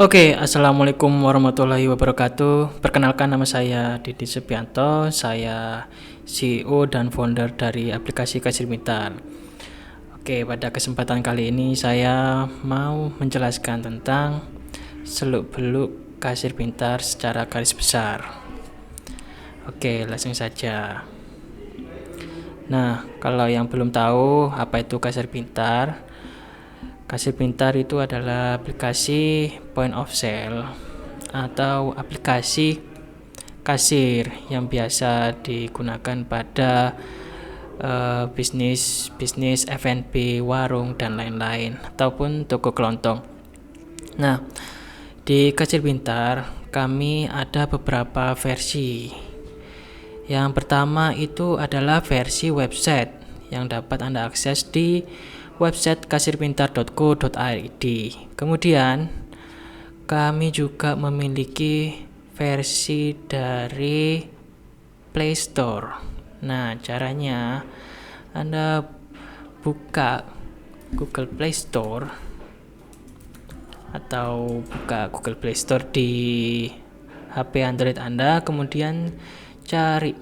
Assalamualaikum warahmatullahi wabarakatuh. Perkenalkan, nama saya Didi Subianto. Saya CEO dan founder dari aplikasi Kasir Pintar. Pada kesempatan kali ini saya mau menjelaskan tentang seluk-beluk Kasir Pintar secara garis besar. Langsung saja. Nah, kalau yang belum tahu apa itu Kasir Pintar, Kasir Pintar itu adalah aplikasi point of sale atau aplikasi kasir yang biasa digunakan pada bisnis F&B, warung dan lain-lain, ataupun toko kelontong. Nah, di Kasir Pintar kami ada beberapa versi. Yang pertama itu adalah versi website yang dapat Anda akses di website kasirpintar.co.id. Kemudian kami juga memiliki versi dari Play Store. Nah, caranya Anda buka Google Play Store atau buka Google Play Store di HP Android Anda, kemudian cari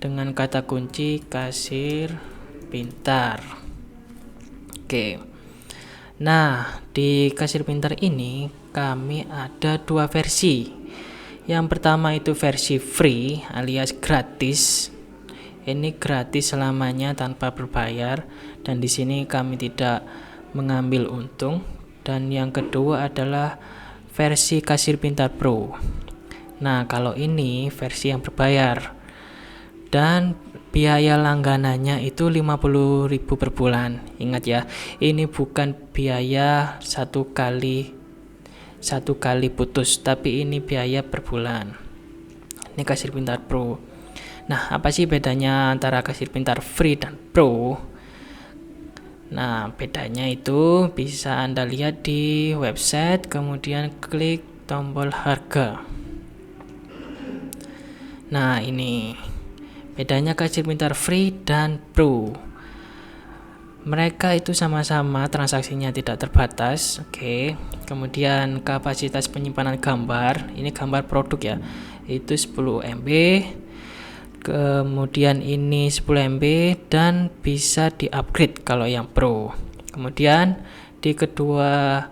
dengan kata kunci Kasir Pintar. Nah, di Kasir Pintar ini kami ada dua versi. Yang pertama itu versi free alias gratis. Ini gratis selamanya tanpa berbayar, dan di sini kami tidak mengambil untung. Dan yang kedua adalah versi Kasir Pintar Pro. Nah, kalau ini versi yang berbayar, dan biaya langganannya itu 50.000 per bulan. Ingat ya, ini bukan biaya satu kali putus, tapi ini biaya per bulan. Ini Kasir Pintar Pro. Nah, apa sih bedanya antara Kasir Pintar Free dan Pro? Nah, bedanya itu bisa Anda lihat di website, kemudian klik tombol harga. Nah, ini bedanya Kasir Pintar Free dan Pro. Mereka itu sama-sama transaksinya tidak terbatas. Kemudian kapasitas penyimpanan gambar, ini gambar produk ya, itu 10 MB. Kemudian ini 10 MB dan bisa di-upgrade kalau yang Pro. Kemudian di kedua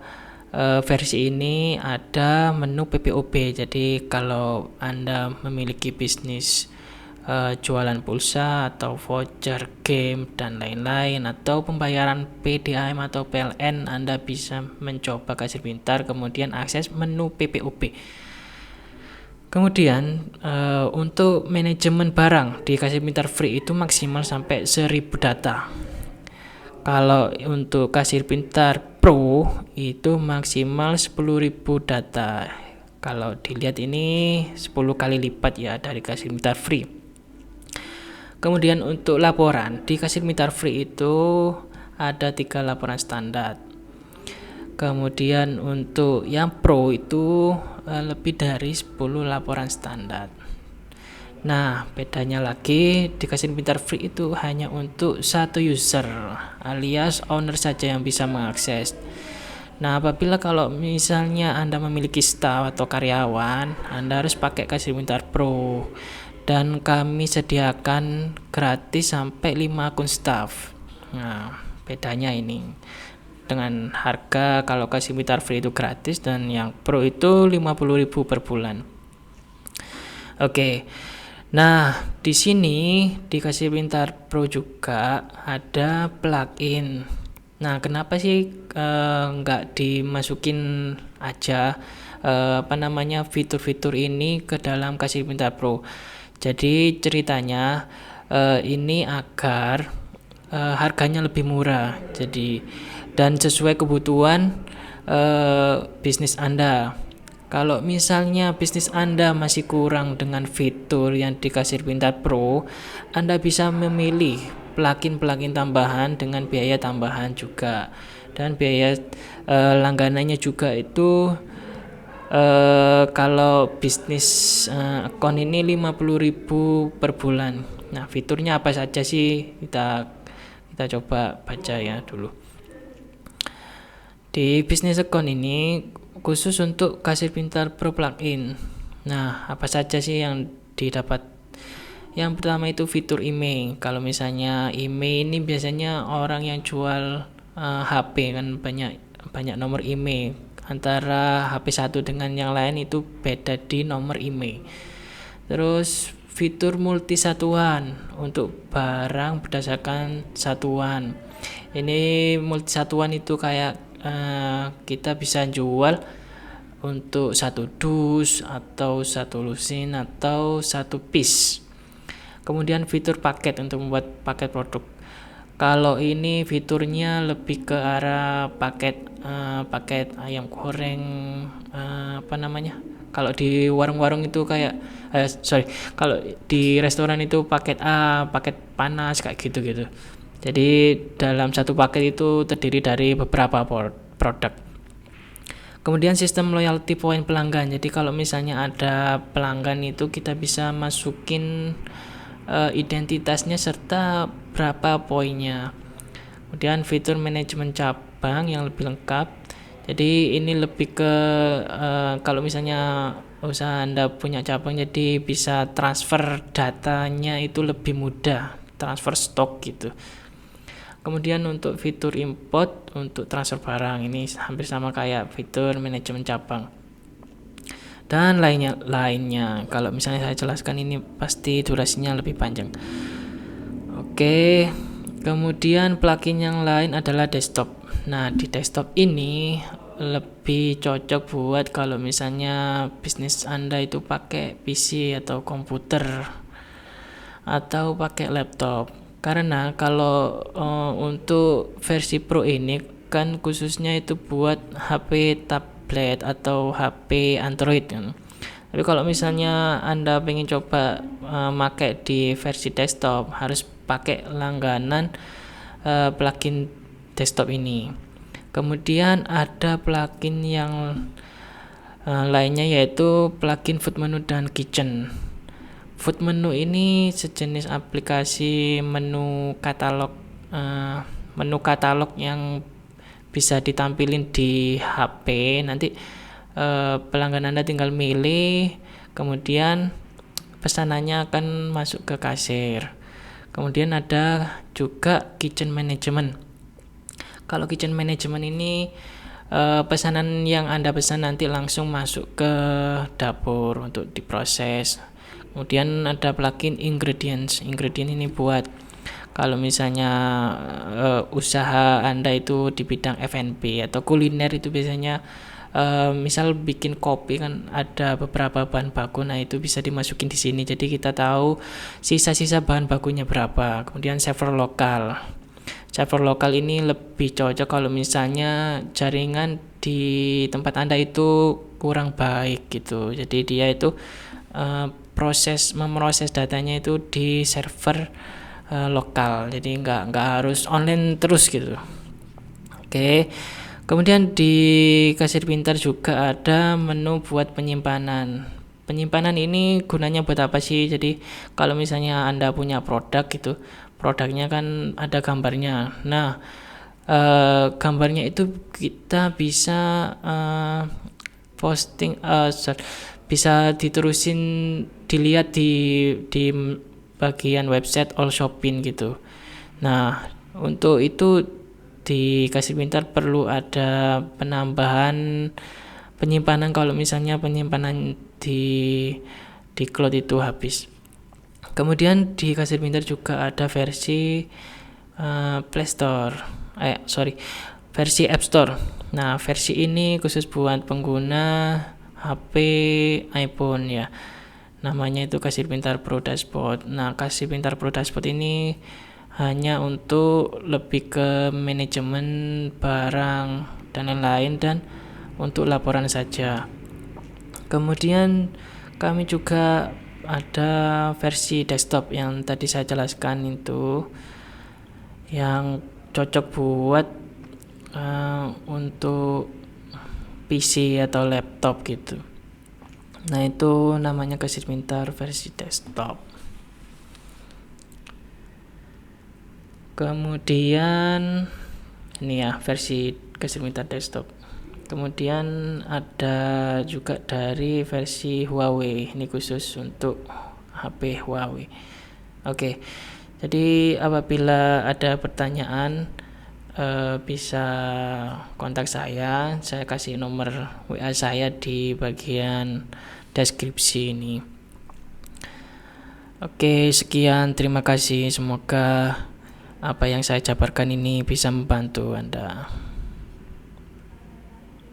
versi ini ada menu PPOB. Jadi kalau Anda memiliki bisnis jualan pulsa atau voucher game dan lain-lain, atau pembayaran PDAM atau PLN, Anda bisa mencoba Kasir Pintar, kemudian akses menu PPOB. Kemudian untuk manajemen barang di Kasir Pintar Free itu maksimal sampai 1000 data. Kalau untuk Kasir Pintar Pro itu maksimal 10.000 data. Kalau dilihat ini 10 kali lipat ya dari Kasir Pintar Free. Kemudian untuk laporan di Kasir Pintar Free itu ada 3 laporan standar. Kemudian untuk yang Pro itu lebih dari 10 laporan standar. Nah, bedanya lagi di Kasir Pintar Free itu hanya untuk satu user alias owner saja yang bisa mengakses. Nah, apabila kalau misalnya Anda memiliki staff atau karyawan, Anda harus pakai Kasir Pintar Pro. Dan kami sediakan gratis sampai 5 akun staff. Nah, bedanya ini. Dengan harga kalau Kasir Pintar Free itu gratis dan yang Pro itu 50.000 per bulan. Nah, di sini di Kasir Pintar Pro juga ada plugin. Nah, kenapa sih nggak dimasukin aja fitur-fitur ini ke dalam Kasir Pintar Pro? Jadi ceritanya ini agar harganya lebih murah. Jadi dan sesuai kebutuhan bisnis Anda. Kalau misalnya bisnis Anda masih kurang dengan fitur yang di Kasir Pintar Pro, Anda bisa memilih plugin tambahan dengan biaya tambahan juga. Dan biaya langganannya juga itu kalau bisnis account ini 50.000 per bulan. Nah, fiturnya apa saja sih? Kita coba baca ya dulu. Di bisnis account ini khusus untuk Kasir Pintar Pro plugin. Nah, apa saja sih yang didapat? Yang pertama itu fitur email. Kalau misalnya email ini biasanya orang yang jual HP kan banyak nomor email. Antara HP satu dengan yang lain itu beda di nomor email. Terus fitur multisatuan untuk barang berdasarkan satuan. Ini multisatuan itu kayak kita bisa jual untuk satu dus atau satu lusin atau satu piece. Kemudian fitur paket untuk membuat paket produk. Kalau ini fiturnya lebih ke arah paket ayam goreng, apa namanya? Kalau di warung-warung itu kayak kalau di restoran itu paket A, paket panas kayak gitu-gitu. Jadi dalam satu paket itu terdiri dari beberapa produk. Kemudian sistem loyalty point pelanggan. Jadi kalau misalnya ada pelanggan itu kita bisa masukin identitasnya serta berapa poinnya. Kemudian fitur manajemen cabang yang lebih lengkap. Jadi ini lebih ke kalau misalnya usaha Anda punya cabang, jadi bisa transfer datanya itu lebih mudah, transfer stok gitu. Kemudian untuk fitur import untuk transfer barang ini hampir sama kayak fitur manajemen cabang. Dan lainnya. Kalau misalnya saya jelaskan ini pasti durasinya lebih panjang. Oke. Kemudian plugin yang lain adalah desktop. Nah, di desktop ini lebih cocok buat kalau misalnya bisnis Anda itu pakai PC atau komputer atau pakai laptop. Karena kalau untuk versi Pro ini kan khususnya itu buat HP tablet atau HP Android kan. Tapi kalau misalnya Anda pengen coba pakai di versi desktop, harus pakai langganan plugin desktop ini. Kemudian ada plugin yang lainnya yaitu plugin food menu dan kitchen. Food menu ini sejenis aplikasi menu katalog yang bisa ditampilin di HP. Nanti pelanggan Anda tinggal milih, kemudian pesanannya akan masuk ke kasir. Kemudian ada juga kitchen management. Kalau kitchen management ini pesanan yang Anda pesan nanti langsung masuk ke dapur untuk diproses. Kemudian ada plugin ingredients. Ingredient ini buat kalau misalnya usaha Anda itu di bidang F&B atau kuliner itu biasanya misal bikin kopi kan ada beberapa bahan baku, nah itu bisa dimasukin di sini. Jadi kita tahu sisa-sisa bahan bakunya berapa. Kemudian server lokal. Server lokal ini lebih cocok kalau misalnya jaringan di tempat Anda itu kurang baik gitu. Jadi dia itu memproses datanya itu di server lokal. Jadi nggak harus online terus gitu. Oke. Kemudian di Kasir Pintar juga ada menu buat penyimpanan. Penyimpanan ini gunanya buat apa sih? Jadi kalau misalnya Anda punya produk gitu, produknya kan ada gambarnya. Nah, gambarnya itu kita bisa bisa diterusin dilihat di bagian website all shopping gitu. Nah, untuk itu di Kasir Pintar perlu ada penambahan penyimpanan kalau misalnya penyimpanan di cloud itu habis. Kemudian di Kasir Pintar juga ada versi versi App Store. Nah, versi ini khusus buat pengguna HP iPhone ya. Namanya itu Kasir Pintar Pro Dashboard. Nah, Kasir Pintar Pro Dashboard ini hanya untuk lebih ke manajemen barang dan lain-lain dan untuk laporan saja. Kemudian kami juga ada versi desktop yang tadi saya jelaskan itu yang cocok buat untuk PC atau laptop gitu. Nah, itu namanya Kasir Pintar versi desktop. Kemudian ini ya versi Kasir Pintar desktop. Kemudian ada juga dari versi Huawei, ini khusus untuk HP Huawei. Oke, jadi apabila ada pertanyaan bisa kontak saya kasih nomor WA saya di bagian deskripsi ini. Oke, sekian, terima kasih, semoga apa yang saya jabarkan ini bisa membantu Anda.